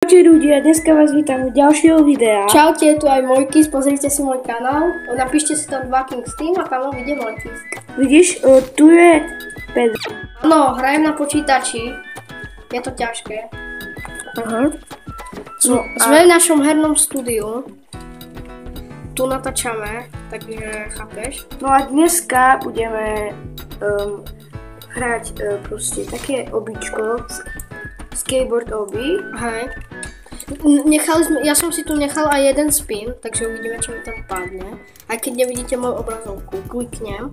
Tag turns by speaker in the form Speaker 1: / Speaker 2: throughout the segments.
Speaker 1: Čaute ľudia, dneska vás vítam v ďalšieho videa.
Speaker 2: Čaute, tu aj Mojkis, pozrite si môj kanál. Napíšte si tam 2 King Steam a tam vidie Mojkis.
Speaker 1: Vidíš, tu je Pedro.
Speaker 2: Áno, hrajem na počítači. Je to ťažké.
Speaker 1: Aha.
Speaker 2: Sme v našom hernom studiu. Tu natáčame, takže chápeš?
Speaker 1: No a dneska budeme hrať proste také običko, skateboard obi.
Speaker 2: Hej. Ja som si tu nechal aj jeden spin, takže uvidíme, čo mi tam padne. Aj keď nevidíte moju obrazovku, kliknem.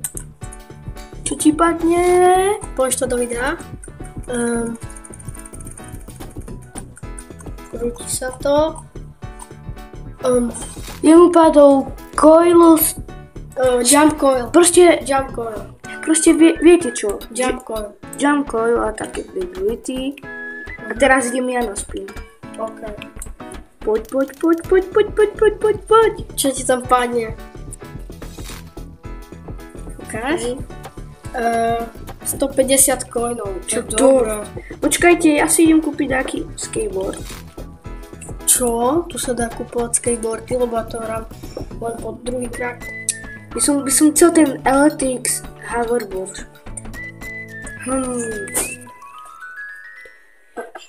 Speaker 1: Čo ti padne?
Speaker 2: Poď to do videa. Krúti sa to.
Speaker 1: Jemu padol coil,
Speaker 2: Jump coil.
Speaker 1: proste viete čo?
Speaker 2: Jump coil.
Speaker 1: Jump coil a také ability. A teraz idem ja na spin.
Speaker 2: OK.
Speaker 1: Poď.
Speaker 2: Čo ti tam padne? Ukáž? 150 coinov.
Speaker 1: Čo to? Počkajte, ja si idem kúpiť taký skateboard.
Speaker 2: Čo? Tu sa dá kúpovať skateboardy, lebo ja to hrám len po druhýkrát.
Speaker 1: By som chcel ten Electric hoverboard.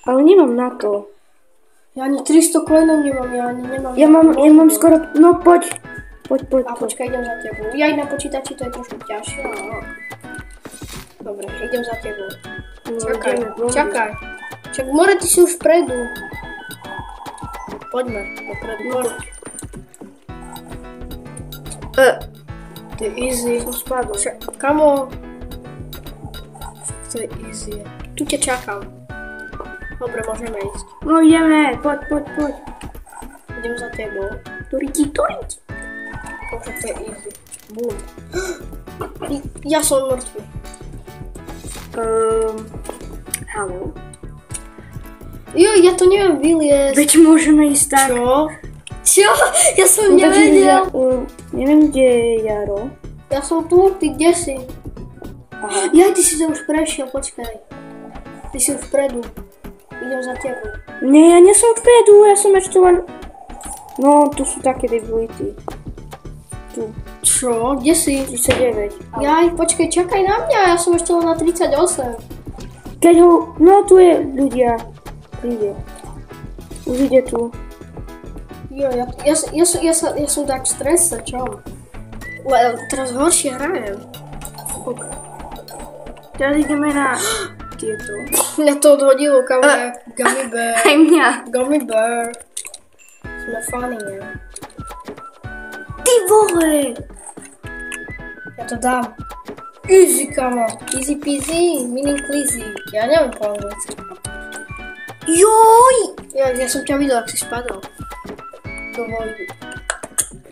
Speaker 1: Ale nemám na to.
Speaker 2: Ja ani 300 coinov nemám,
Speaker 1: Ja mám skoro, no poď.
Speaker 2: A počkaj, idem za tebou. Ja na počítači to je trošku ťažšie. Dobre, idem za tebou. Čakaj. Čak, more, ty si už vpredu. Poďme, dopredu. To je easy.
Speaker 1: Som spadol.
Speaker 2: Kamo. To je easy. Tu ťa čakám. Dobre, môžeme ísť.
Speaker 1: No ideme, poď.
Speaker 2: Idem za tebou.
Speaker 1: Toriti.
Speaker 2: Bože, to je easy. Bum. Ja som mŕtvy.
Speaker 1: Haló.
Speaker 2: Jo, ja to neviem vyliesť.
Speaker 1: Veď môžeme ísť tak.
Speaker 2: Čo? Ja som nevedel.
Speaker 1: Neviem, kde je Jaro.
Speaker 2: Ja som tu, ty kde si?
Speaker 1: Aha.
Speaker 2: Ja, ty si to už prešiel, počkaj. Ty si už vpredu. Idem za tebou.
Speaker 1: Nie, ja nie som vpredu, ja som ešte len... No, tu sú také debility. Tu.
Speaker 2: Čo? Kde si?
Speaker 1: 39.
Speaker 2: Jaj, počkaj, čakaj na mňa, ja som ešte len na 38.
Speaker 1: Keď ho... No, tu je ľudia. Príde. Už ide tu.
Speaker 2: Jo, ja som tak v strese, čo? Teraz horšie hrajem.
Speaker 1: Teraz ideme na tieto.
Speaker 2: Mňa to odhodilo, kam je Gummy Bear.
Speaker 1: Aj mňa.
Speaker 2: Gummy Bear. Sme funny, ne?
Speaker 1: Ty vole!
Speaker 2: Ja to dám. Easy, kamo. Easy peasy, meaning pleasy. Ja neviem po anglicky.
Speaker 1: Joj!
Speaker 2: Ja som ťa videl, ak si spadol. Do vody.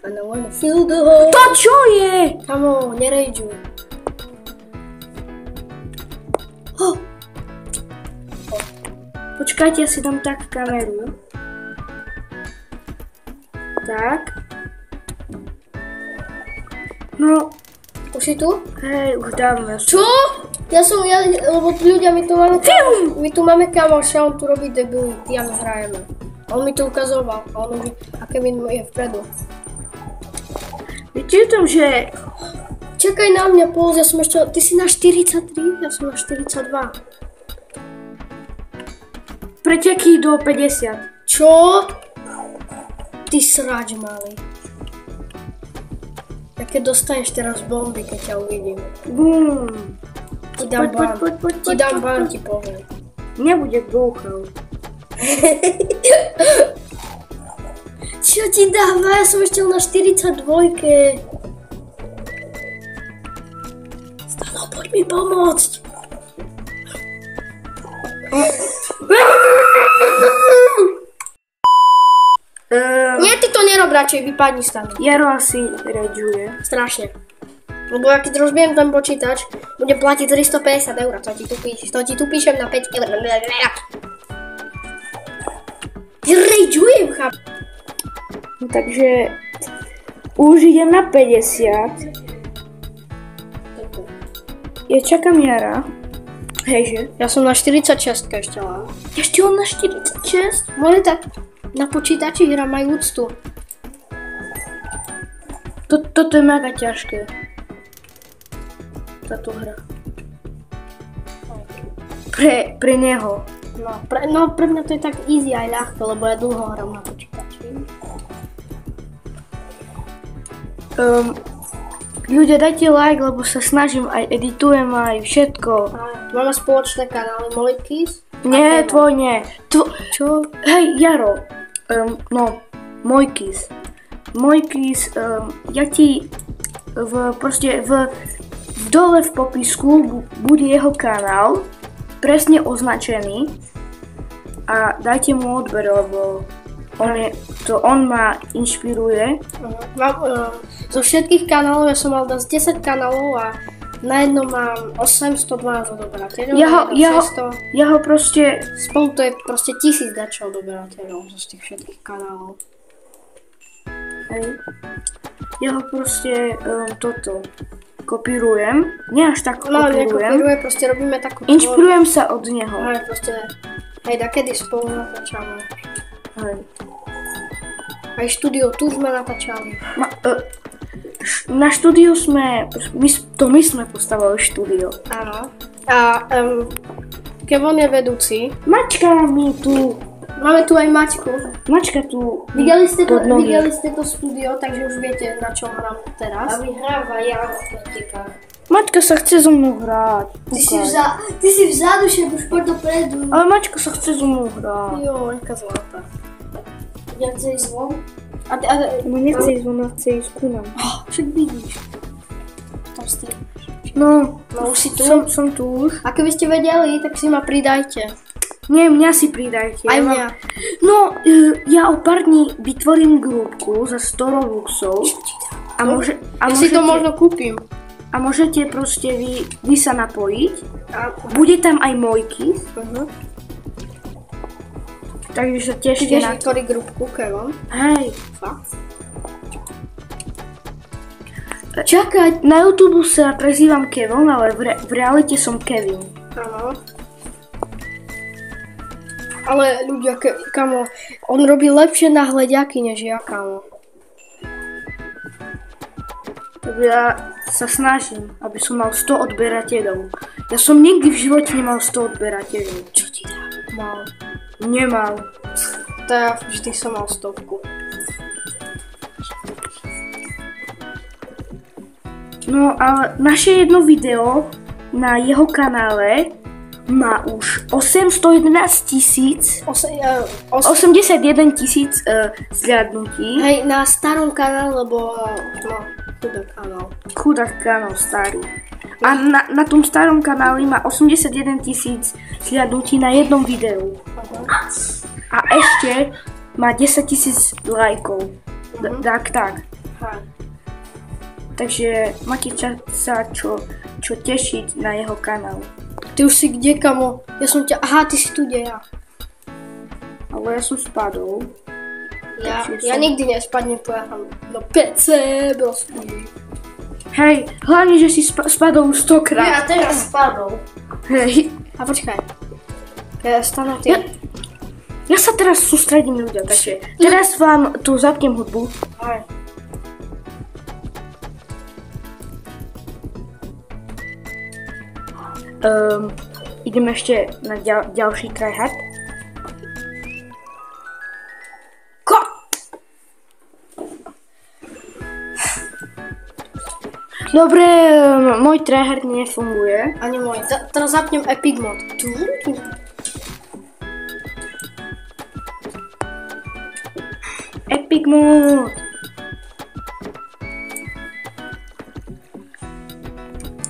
Speaker 2: And I wanna feel the hole.
Speaker 1: To čo je?
Speaker 2: Kamo, nerejďuj.
Speaker 1: Počkajte, ja si dám tak kameru. Tak. No.
Speaker 2: Už si tu?
Speaker 1: Hej, už dávno.
Speaker 2: Čo? Lebo ľudia, my tu máme kamoša, on tu robí debility a my hrajeme. On mi to ukazoval a on mi, aké mi je vpredu.
Speaker 1: Viete o tom, že...
Speaker 2: Čakaj na mňa, Pouz, ja som ešte, ty si na 43, ja som na 42.
Speaker 1: Preteky do 50.
Speaker 2: Čo? Ty sráč malý. Ja keď dostaneš teraz bomby, keď ťa uvidím.
Speaker 1: Bum.
Speaker 2: Ti dám ban. Ti dám ban, ti poviem.
Speaker 1: Nebude bouchal.
Speaker 2: Čo ti dáva? Ja som ešte na 42. Stano, poď mi pomôcť. Nie, ty to nerob radšej, vypadni Stano.
Speaker 1: Jaro asi rageuje.
Speaker 2: Strašne. Lebo ja keď rozbijem ten počítač, budem platiť 350 eur. To ti tu píšem na 5 eur. Rageujem, cháp.
Speaker 1: No, takže už idem na 50. Ja čakám Jara. Hejže.
Speaker 2: Ja som na 46 ešte len.
Speaker 1: Ešte on na 46?
Speaker 2: Môže tak na počítači hra majú úctu.
Speaker 1: Toto je mega ťažké. Táto hra. Pre neho.
Speaker 2: No pre mňa to je tak easy aj ľahké, lebo ja dlho hram na počítači.
Speaker 1: Ľudia, dajte like, lebo sa snažím, aj editujem, aj všetko.
Speaker 2: Máme spoločné kanály Mojkis.
Speaker 1: Nie, tvoj nie.
Speaker 2: Čo?
Speaker 1: Hej, Jaro. Mojkis. Mojkis, ja ti dole v popisku bude jeho kanál, presne označený. A dajte mu odber, lebo on ma inšpiruje.
Speaker 2: Zo všetkých kanálov ja som mal dať 10 kanálov a na jednom mám 812 odoberateľov.
Speaker 1: Ja ho proste...
Speaker 2: Spolu to je proste 1000 dačo odoberateľov z tých všetkých kanálov.
Speaker 1: Hej. Ja ho proste toto kopírujem. Nie až tak kopírujem.
Speaker 2: Nekopíruje, proste robíme takú...
Speaker 1: Inšpirujem sa od neho.
Speaker 2: Hej, proste... Hej, dakedy spolu natáčame.
Speaker 1: Hej.
Speaker 2: Aj štúdio tu sme natáčali.
Speaker 1: Na štúdiu my sme postavili štúdio.
Speaker 2: Áno. A Kevon je vedúci.
Speaker 1: Mačka mi tu.
Speaker 2: Máme tu aj Maťku.
Speaker 1: Mačka tu.
Speaker 2: Videli ste to štúdio, takže už viete, na čom hrám teraz. A vyhráva ja v praktikách.
Speaker 1: Mačka sa chce so mnou hrať.
Speaker 2: Ty si vzadu, že už poď dopredu.
Speaker 1: Ale Mačka sa chce so mnou hrať.
Speaker 2: Jo, aká zlatá. Ja chce ísť von?
Speaker 1: No nechce ísť von, chce ísť ku nám.
Speaker 2: Však vidíš. Tam stýpneš.
Speaker 1: No,
Speaker 2: už si tu?
Speaker 1: Som tu už.
Speaker 2: A keby ste vedeli, tak si ma pridajte.
Speaker 1: Nie, mňa si pridajte.
Speaker 2: Aj mňa.
Speaker 1: No, ja o pár dní vytvorím grupku za 100 Robuxov.
Speaker 2: Ja si to možno kúpim.
Speaker 1: A môžete proste vy sa napojiť. Bude tam aj Mojkis. Takže sa tešte
Speaker 2: na to. Ty vieš
Speaker 1: vytvoriť
Speaker 2: grupku, Kevon?
Speaker 1: Hej.
Speaker 2: Fakt?
Speaker 1: Čakaj, na YouTube sa prezývam Kevon, ale v realite som Kevin.
Speaker 2: Áno. Ale ľudia, kamo, on robí lepšie náhľadiaky než ja, kamo.
Speaker 1: Ja sa snažím, aby som mal 100 odberateľov. Ja som nikdy v živote nemal 100 odberateľov.
Speaker 2: Čo ti dá? Mal.
Speaker 1: Nemal.
Speaker 2: To ja vždy som mal 100.
Speaker 1: No ale naše jedno video na jeho kanále má už 81 000 zhľadnutí.
Speaker 2: Hej, na starom kanále, lebo
Speaker 1: chudák kanál starý. A na tom starom kanáli má 81 000 zhľadnutí na jednom videu. A ešte má 10 000 lajkov. Tak. Takže máte sa čo tešiť na jeho kanál.
Speaker 2: Ty už si kde, kamo? Ja som ťa... Aha, ty si tu, kde ja.
Speaker 1: Ale ja som spadol.
Speaker 2: Ja nikdy nespadnem, pojáham do PC, proste.
Speaker 1: Hej, hlavne, že si spadol už 100 krát.
Speaker 2: Ja teraz spadol.
Speaker 1: Hej.
Speaker 2: A počkaj. Ja stanú tie...
Speaker 1: Ja sa teraz sústredím, ľudia, takže teraz vám tu zapnem hudbu.
Speaker 2: Aj.
Speaker 1: Ideme ešte na ďalší tryhard. Dobre, môj tryhard nefunguje.
Speaker 2: Ani môj. Teraz zapnem Epic Mod.
Speaker 1: Epic Mod.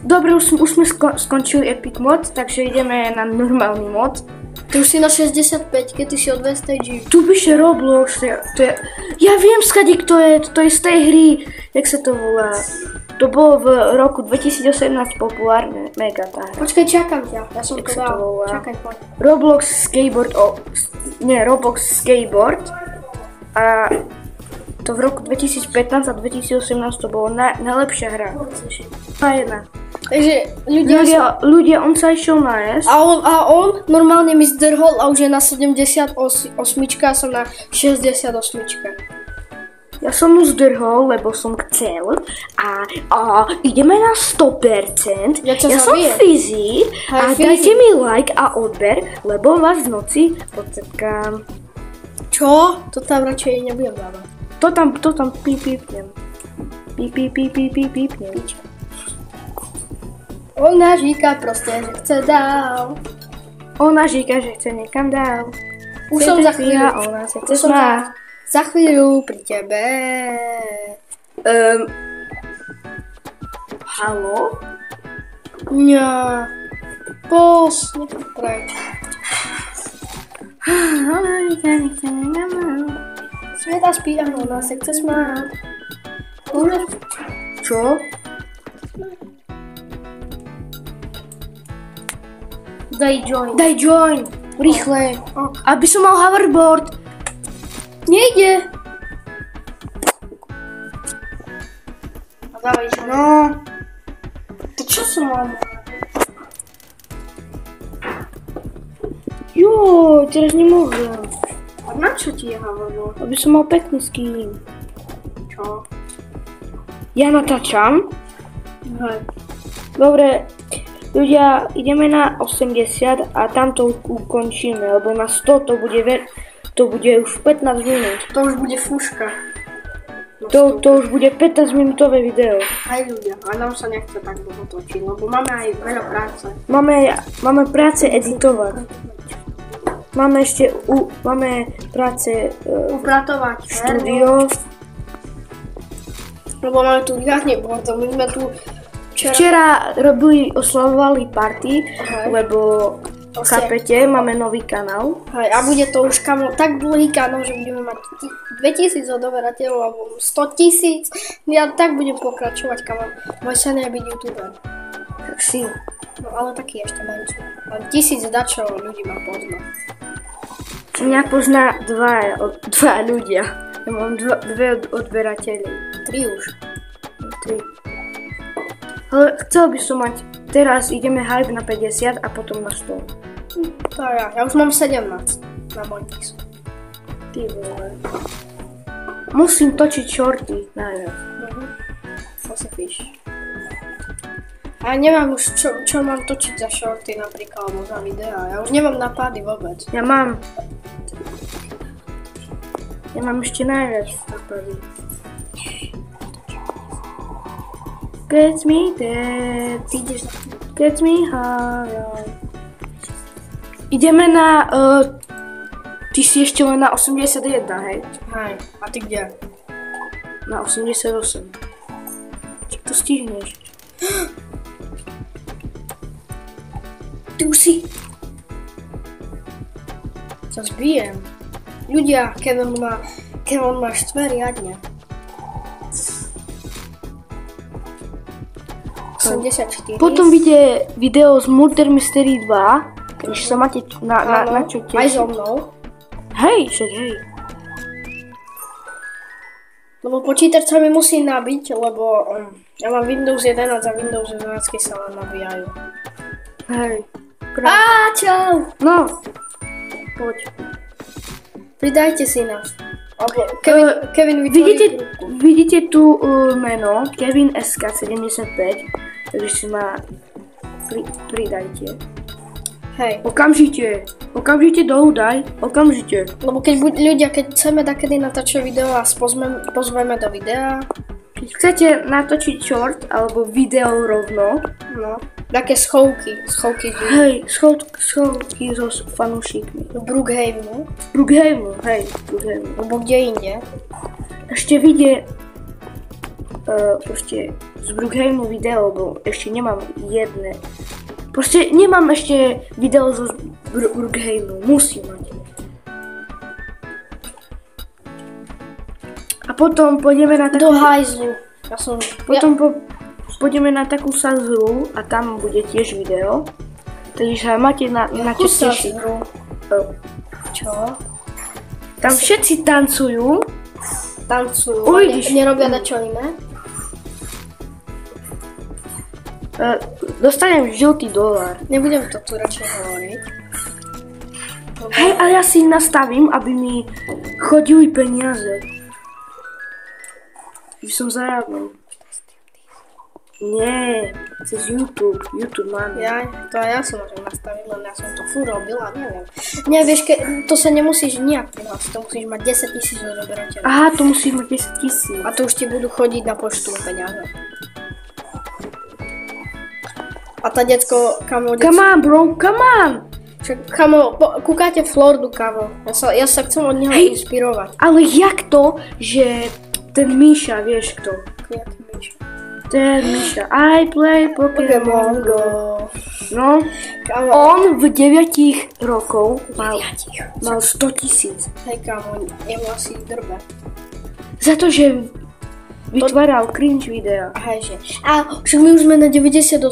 Speaker 1: Dobre, už sme skončili Epic Mod, takže ideme na normálny mod.
Speaker 2: Ty už si na 65, keď ty si o 200 G.
Speaker 1: Tu píše Roblox, to je... Ja viem skade, kto je, to je z tej hry, jak sa to volá. To bolo v roku 2018 populárne, mega tá hra.
Speaker 2: Počkaj, čakám ťa, ja som to dal. Čakaj, poď.
Speaker 1: Roblox Skateboard, Roblox Skateboard a To v roku 2015 a 2018 to bolo najlepšia hra. Jedna.
Speaker 2: Takže
Speaker 1: ľudia, on sa išiel nájsť.
Speaker 2: A on normálne mi zdrhol a už je na 78 a som na 68.
Speaker 1: Ja som mu zdrhol, lebo som chcel a ideme na 100%. Ja som Fizi a dajte mi like a odber, lebo vás v noci podcepkám.
Speaker 2: Čo? To tam radšej nebudem dávať.
Speaker 1: To tam pípnem. Pípnem.
Speaker 2: Ona říká proste, že chce dál.
Speaker 1: Ona říká, že chce niekam dál.
Speaker 2: Už som za chvíľu.
Speaker 1: Ona sa chce smáť.
Speaker 2: Za chvíľu pri tebe.
Speaker 1: Haló?
Speaker 2: Ňa. Pos. Nechám preč.
Speaker 1: Ona říká, že chce niekam dál.
Speaker 2: Sveta spí a ona sa chce smáť.
Speaker 1: Čo? Daj join. Rýchle. Aby som mal hoverboard.
Speaker 2: Nejde.
Speaker 1: A dávaj join. No. To čo som mal? Jo, teraz nemôžem. A na čo ti je hoverboard? Aby som mal pekný skin. Čo? Ja natáčam.
Speaker 2: Hej.
Speaker 1: Dobre. Ľudia, ideme na 80 a tam to ukončíme, lebo na 100 to bude už 15 minút.
Speaker 2: To už bude fúška.
Speaker 1: To už bude 15 minútové video.
Speaker 2: Aj ľudia, ale nám sa nechce tak dlho točiť, lebo máme aj veľa práce.
Speaker 1: Máme práce editovať. Máme práce
Speaker 2: upratovať
Speaker 1: štúdio.
Speaker 2: Lebo máme tu riadne bordo, my sme tu
Speaker 1: Včera oslavovali party, lebo chápete, máme nový kanál.
Speaker 2: Hej, a bude to už tak dlhý kanál, že budeme mať 2000 odoberateľov alebo 100 000. Ja tak budem pokračovať, kamon. Môj sen je byť youtuber.
Speaker 1: Tak si.
Speaker 2: No ale taký ešte menší. Ale 1000 dačov ľudí ma pozná.
Speaker 1: Mňa pozná dva ľudia. Ja mám dve odberateľy.
Speaker 2: 3 už.
Speaker 1: 3. Ale chcel by som mať, teraz ideme hype na 50 a potom na 100.
Speaker 2: To ja už mám 17 na Montis.
Speaker 1: Ty vole. Musím točiť shorty najviac.
Speaker 2: To si píš. A ja neviem už čo mám točiť za shorty napríklad, alebo za videá. Ja už nemám napady vôbec.
Speaker 1: Ja mám ešte najviac napady. Gets me dead, gets me high. Ideme na... ty si ešte len na 81, hej?
Speaker 2: Hej, a ty kde?
Speaker 1: Na 88. Čo to stihneš? Ty už si...
Speaker 2: Sa zbijem. Ľudia, Kevin má štve riadne. 84.
Speaker 1: Potom vyjde video z Murder Mystery 2, když sa máte na čo tešiť.
Speaker 2: Aj so mnou.
Speaker 1: Hej, však hej.
Speaker 2: Lebo počítač sa mi musí nabiť, lebo ja mám Windows 11 a Windows 11 sa len nabíjajú.
Speaker 1: Hej.
Speaker 2: Čau!
Speaker 1: No. Poď.
Speaker 2: Pridajte si nás. Kevin
Speaker 1: vidíte tu meno Kevin SK75, takže si ma pridajte.
Speaker 2: Hej.
Speaker 1: Okamžite dolu daj, okamžite.
Speaker 2: Lebo keď chceme takedy natáčať video a pozveme do videa.
Speaker 1: Keď chcete natočiť short alebo video rovno.
Speaker 2: No. Také schovky.
Speaker 1: Hej, schovky so fanúšikmi.
Speaker 2: V Brookhavenu.
Speaker 1: Hej.
Speaker 2: Lebo kde inde.
Speaker 1: Ešte vyjde proste z Brookhavenu video, lebo ešte nemám jedné. Proste nemám ešte video zo Brookhavenu, musím mať. A potom pôjdeme na takú...
Speaker 2: Do hajzlu.
Speaker 1: Pôjdeme na takú sazru a tam bude tiež video. Takže máte na čo tešiť.
Speaker 2: Čo?
Speaker 1: Tam všetci tancujú.
Speaker 2: tancujú,
Speaker 1: Uvidíš.
Speaker 2: nerobia dačo iné.
Speaker 1: Dostanem žltý dolár.
Speaker 2: Nebudem to tu radšej hovoriť.
Speaker 1: Hej, ale ja si nastavím, aby mi chodili peniaze. Že som zarábal. Nie, cez YouTube. YouTube mám.
Speaker 2: Ja som môžem nastaviť, len ja som to furt robila, neviem. Nie, vieš, to sa nemusíš nejak prihlásiť, to musíš mať 10 000 odoberateľov.
Speaker 1: Aha, to musíš mať 10 000.
Speaker 2: A to už ti budú chodiť na poštu peniaze. A tá decko, kamo...
Speaker 1: Come on, bro, come on!
Speaker 2: Kamo, kúkajte Flordu, kamo. Ja sa chcem od neho inšpirovať.
Speaker 1: Ale jak to, že ten Míša, vieš kto?
Speaker 2: Jaký Míša?
Speaker 1: Ten Míša. I play Pokémon Go. No,
Speaker 2: Kamo,
Speaker 1: on v 9 rokov mal 100 000.
Speaker 2: hej kamo, jemu asi drbe.
Speaker 1: Za to, že vytváral cringe videa.
Speaker 2: Hejže. A však my už sme na 98.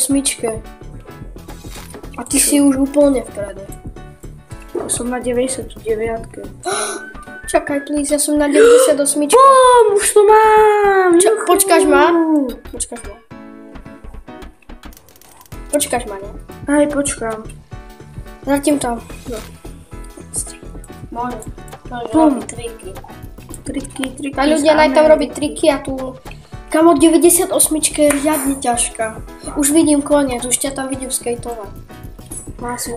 Speaker 2: A ty si už úplne vpredu.
Speaker 1: Som na 99.
Speaker 2: Čakaj, please, ja som na 98.
Speaker 1: Bum, už to mám!
Speaker 2: Počkáš ma? Počkáš ma, ne?
Speaker 1: Aj, počkám.
Speaker 2: Zatím tam. No. Môže.
Speaker 1: Bum.
Speaker 2: Robiť triky.
Speaker 1: Triky.
Speaker 2: A ľudia naj tam robiť triky a tu... Kamo, 98 je riadne ťažká. Už vidím koniec, už ťa tam vidím skateovať.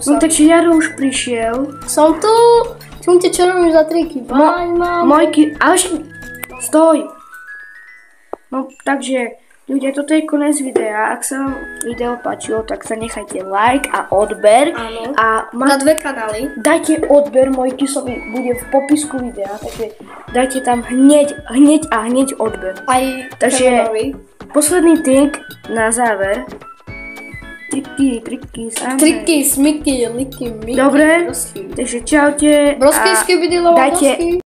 Speaker 1: No takže Jaro už prišiel.
Speaker 2: Som tu! Čumte, čo robíš za triky? Bye, mamo.
Speaker 1: Mojky, ale stoj! No takže, ľudia, toto je koniec videa. Ak sa vám video páčilo, tak sa nechajte like a odber.
Speaker 2: Áno.
Speaker 1: A
Speaker 2: Na 2 kanály.
Speaker 1: dajte odber, Mojkysovi bude v popisku videa, takže dajte tam hneď odber.
Speaker 2: Aj
Speaker 1: Takže
Speaker 2: Kemonovi.
Speaker 1: posledný trik na záver. Triky, samé.
Speaker 2: Triky, smiky, liky, miky.
Speaker 1: Dobre,
Speaker 2: Brosky.
Speaker 1: takže čaute.
Speaker 2: Brosky,
Speaker 1: a
Speaker 2: skibidilova,
Speaker 1: dajte
Speaker 2: brosky.